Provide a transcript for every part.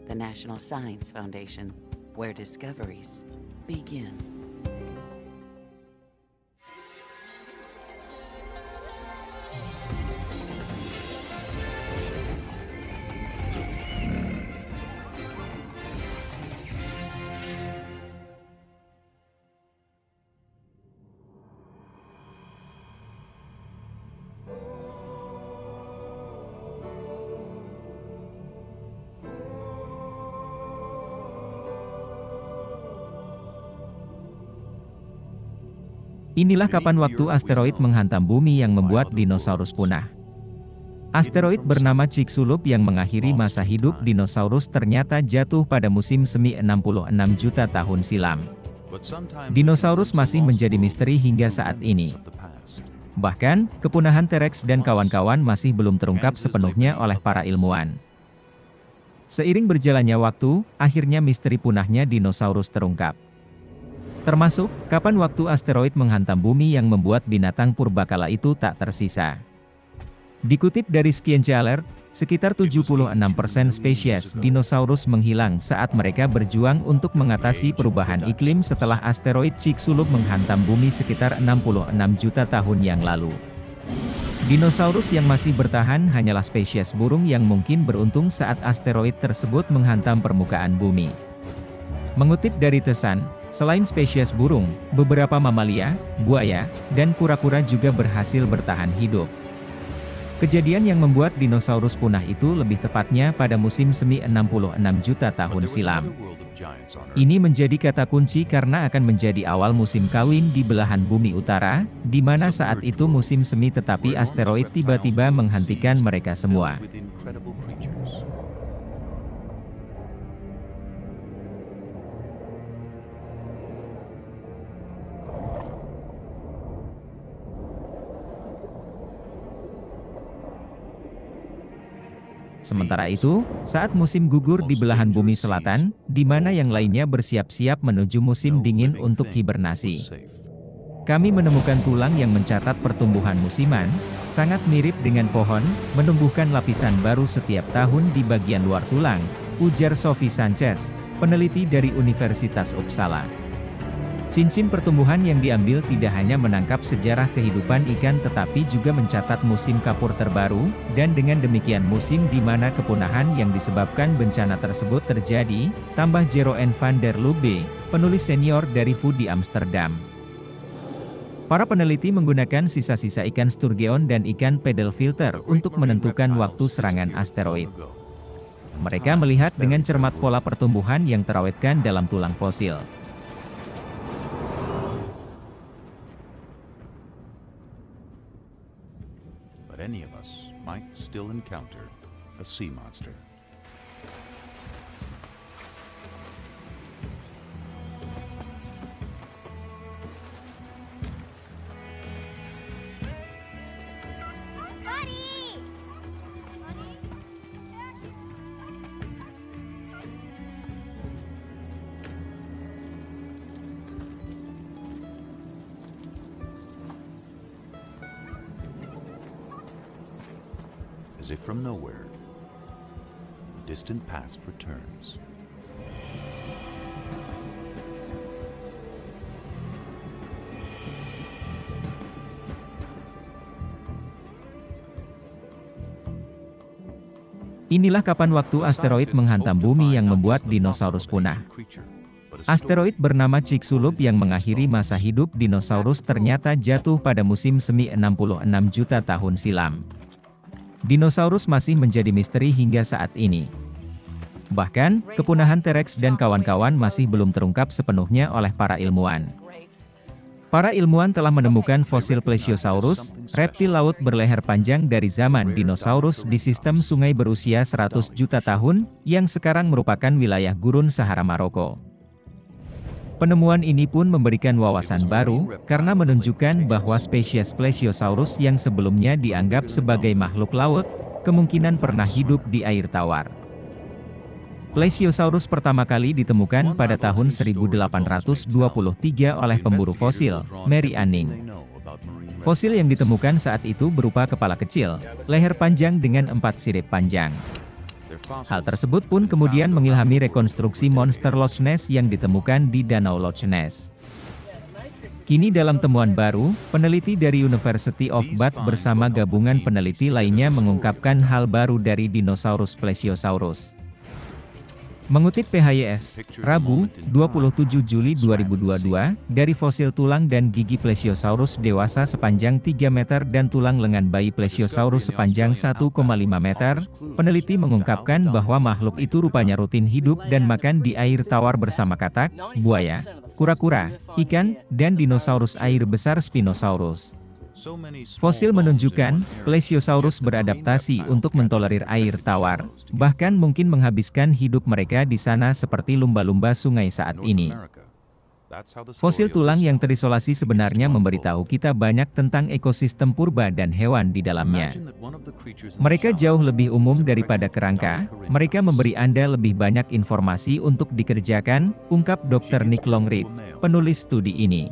the National Science Foundation, where discoveries begin. Inilah kapan waktu asteroid menghantam bumi yang membuat dinosaurus punah. Asteroid bernama Chicxulub yang mengakhiri masa hidup dinosaurus ternyata jatuh pada musim semi 66 juta tahun silam. Dinosaurus masih menjadi misteri hingga saat ini. Bahkan, kepunahan T-Rex dan kawan-kawan masih belum terungkap sepenuhnya oleh para ilmuwan. Seiring berjalannya waktu, akhirnya misteri punahnya dinosaurus terungkap. Termasuk, kapan waktu asteroid menghantam bumi yang membuat binatang purbakala itu tak tersisa. Dikutip dari Science Alert, sekitar 76% spesies dinosaurus menghilang saat mereka berjuang untuk mengatasi perubahan iklim setelah asteroid Chicxulub menghantam bumi sekitar 66 juta tahun yang lalu. Dinosaurus yang masih bertahan hanyalah spesies burung yang mungkin beruntung saat asteroid tersebut menghantam permukaan bumi. Mengutip dari The Sun, selain spesies burung, beberapa mamalia, buaya, dan kura-kura juga berhasil bertahan hidup. Kejadian yang membuat dinosaurus punah itu lebih tepatnya pada musim semi 66 juta tahun silam. Ini menjadi kata kunci karena akan menjadi awal musim kawin di belahan bumi utara, di mana saat itu musim semi tetapi asteroid tiba-tiba menghentikan mereka semua. Sementara itu, saat musim gugur di belahan bumi selatan, di mana yang lainnya bersiap-siap menuju musim dingin untuk hibernasi. Kami menemukan tulang yang mencatat pertumbuhan musiman, sangat mirip dengan pohon, menumbuhkan lapisan baru setiap tahun di bagian luar tulang, ujar Sophie Sanchez, peneliti dari Universitas Uppsala. Cincin pertumbuhan yang diambil tidak hanya menangkap sejarah kehidupan ikan tetapi juga mencatat musim kapur terbaru, dan dengan demikian musim di mana kepunahan yang disebabkan bencana tersebut terjadi, tambah Jeroen van der Lubbe, penulis senior dari Food di Amsterdam. Para peneliti menggunakan sisa-sisa ikan sturgeon dan ikan paddle-filter untuk menentukan waktu serangan asteroid. Mereka melihat dengan cermat pola pertumbuhan yang terawetkan dalam tulang fosil. But any of us might still encounter a sea monster. As if from nowhere, the distant past returns. Inilah kapan waktu asteroid menghantam bumi yang membuat dinosaurus punah. Asteroid bernama Chicxulub yang mengakhiri masa hidup dinosaurus ternyata jatuh pada musim semi 66 juta tahun silam. Dinosaurus masih menjadi misteri hingga saat ini. Bahkan, kepunahan T-Rex dan kawan-kawan masih belum terungkap sepenuhnya oleh para ilmuwan. Para ilmuwan telah menemukan fosil Plesiosaurus, reptil laut berleher panjang dari zaman dinosaurus di sistem sungai berusia 100 juta tahun, yang sekarang merupakan wilayah gurun Sahara Maroko. Penemuan ini pun memberikan wawasan baru, karena menunjukkan bahwa spesies Plesiosaurus yang sebelumnya dianggap sebagai makhluk laut, kemungkinan pernah hidup di air tawar. Plesiosaurus pertama kali ditemukan pada tahun 1823 oleh pemburu fosil, Mary Anning. Fosil yang ditemukan saat itu berupa kepala kecil, leher panjang dengan 4 sirip panjang. Hal tersebut pun kemudian mengilhami rekonstruksi monster Loch Ness yang ditemukan di Danau Loch Ness. Kini dalam temuan baru, peneliti dari University of Bath bersama gabungan peneliti lainnya mengungkapkan hal baru dari dinosaurus Plesiosaurus. Mengutip PHYS, Rabu, 27 Juli 2022, dari fosil tulang dan gigi Plesiosaurus dewasa sepanjang 3 meter dan tulang lengan bayi Plesiosaurus sepanjang 1,5 meter, peneliti mengungkapkan bahwa makhluk itu rupanya rutin hidup dan makan di air tawar bersama katak, buaya, kura-kura, ikan, dan dinosaurus air besar Spinosaurus. Fosil menunjukkan, Plesiosaurus beradaptasi untuk mentolerir air tawar, bahkan mungkin menghabiskan hidup mereka di sana seperti lumba-lumba sungai saat ini. Fosil tulang yang terisolasi sebenarnya memberitahu kita banyak tentang ekosistem purba dan hewan di dalamnya. Mereka jauh lebih umum daripada kerangka, mereka memberi Anda lebih banyak informasi untuk dikerjakan, ungkap Dr. Nick Longreed, penulis studi ini.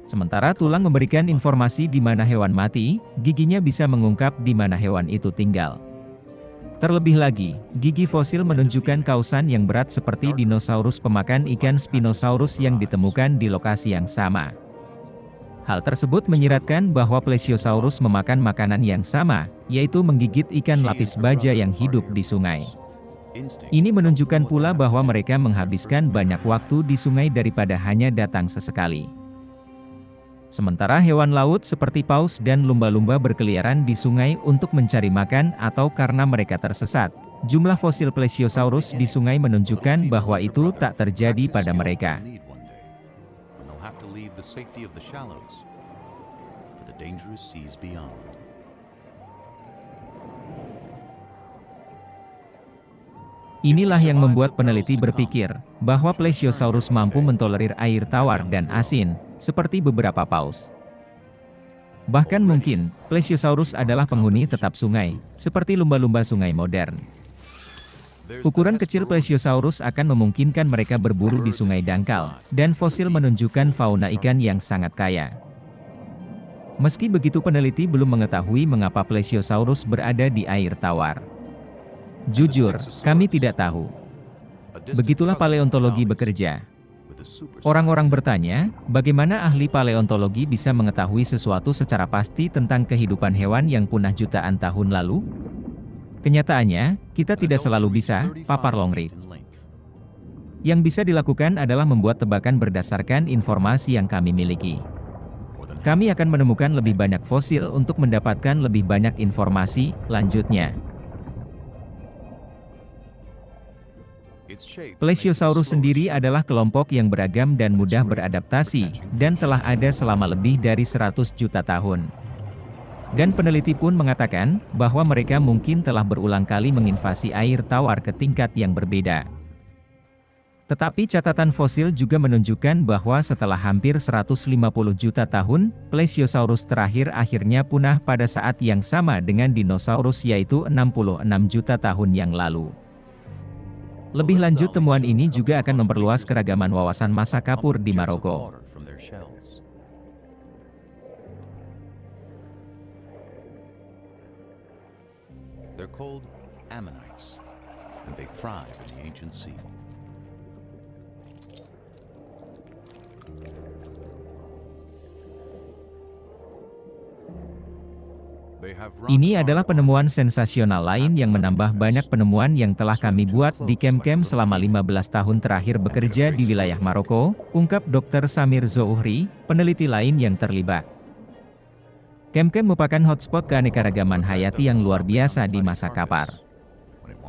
Sementara tulang memberikan informasi di mana hewan mati, giginya bisa mengungkap di mana hewan itu tinggal. Terlebih lagi, gigi fosil menunjukkan kausan yang berat seperti dinosaurus pemakan ikan Spinosaurus yang ditemukan di lokasi yang sama. Hal tersebut menyiratkan bahwa Plesiosaurus memakan makanan yang sama, yaitu menggigit ikan lapis baja yang hidup di sungai. Ini menunjukkan pula bahwa mereka menghabiskan banyak waktu di sungai daripada hanya datang sesekali. Sementara hewan laut seperti paus dan lumba-lumba berkeliaran di sungai untuk mencari makan atau karena mereka tersesat. Jumlah fosil Plesiosaurus di sungai menunjukkan bahwa itu tak terjadi pada mereka. Inilah yang membuat peneliti berpikir bahwa Plesiosaurus mampu mentolerir air tawar dan asin, seperti beberapa paus. Bahkan mungkin, Plesiosaurus adalah penghuni tetap sungai, seperti lumba-lumba sungai modern. Ukuran kecil Plesiosaurus akan memungkinkan mereka berburu di sungai dangkal, dan fosil menunjukkan fauna ikan yang sangat kaya. Meski begitu peneliti belum mengetahui mengapa Plesiosaurus berada di air tawar. Jujur, kami tidak tahu. Begitulah paleontologi bekerja. Orang-orang bertanya, bagaimana ahli paleontologi bisa mengetahui sesuatu secara pasti tentang kehidupan hewan yang punah jutaan tahun lalu? Kenyataannya, kita tidak selalu bisa, papar Longreed. Yang bisa dilakukan adalah membuat tebakan berdasarkan informasi yang kami miliki. Kami akan menemukan lebih banyak fosil untuk mendapatkan lebih banyak informasi, lanjutnya. Plesiosaurus sendiri adalah kelompok yang beragam dan mudah beradaptasi, dan telah ada selama lebih dari 100 juta tahun. Dan peneliti pun mengatakan, bahwa mereka mungkin telah berulang kali menginvasi air tawar ke tingkat yang berbeda. Tetapi catatan fosil juga menunjukkan bahwa setelah hampir 150 juta tahun, Plesiosaurus terakhir akhirnya punah pada saat yang sama dengan dinosaurus yaitu 66 juta tahun yang lalu. Lebih lanjut temuan ini juga akan memperluas keragaman wawasan masa kapur di Maroko. They're called ammonites, and they thrive in the ancient sea. Ini adalah penemuan sensasional lain yang menambah banyak penemuan yang telah kami buat di kem-kem selama 15 tahun terakhir bekerja di wilayah Maroko, ungkap Dr. Samir Zouhri, peneliti lain yang terlibat. Kem-kem merupakan hotspot keanekaragaman hayati yang luar biasa di masa kapar.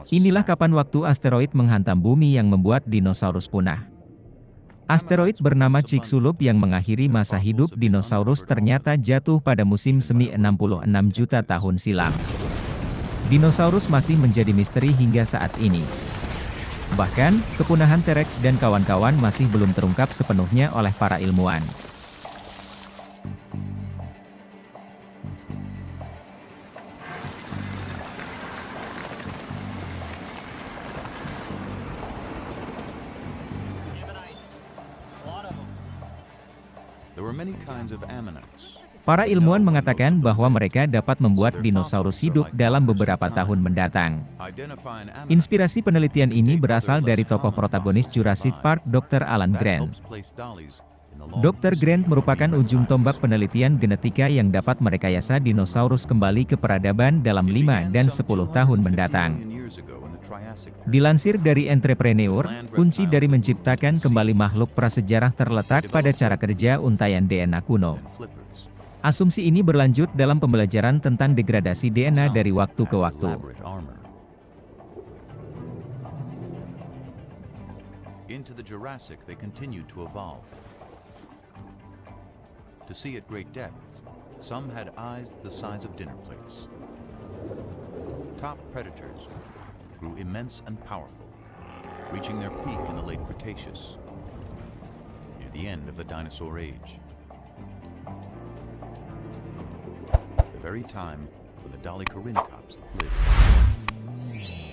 Inilah kapan waktu asteroid menghantam bumi yang membuat dinosaurus punah. Asteroid bernama Chicxulub yang mengakhiri masa hidup dinosaurus ternyata jatuh pada musim semi 66 juta tahun silam. Dinosaurus masih menjadi misteri hingga saat ini. Bahkan, kepunahan T-Rex dan kawan-kawan masih belum terungkap sepenuhnya oleh para ilmuwan. There were many kinds of ammonites, Para ilmuwan mengatakan bahwa mereka dapat membuat dinosaurus hidup dalam beberapa tahun mendatang. Inspirasi penelitian ini berasal dari tokoh protagonis Jurassic Park, Dr. Alan Grant. Dr. Grant merupakan ujung tombak penelitian genetika yang dapat merekayasa dinosaurus kembali ke peradaban dalam 5 dan 10 tahun mendatang. Dilansir dari Entrepreneur, kunci dari menciptakan kembali makhluk prasejarah terletak pada cara kerja untaian DNA kuno. Asumsi ini berlanjut dalam pembelajaran tentang degradasi DNA dari waktu ke waktu. Into the Jurassic, they continued to evolve. To see at great depths, some had eyes the size of dinner plates. Top predators grew immense and powerful, reaching their peak in the late Cretaceous, near the end of the dinosaur age. The very time when the Dolichorhynchops lived.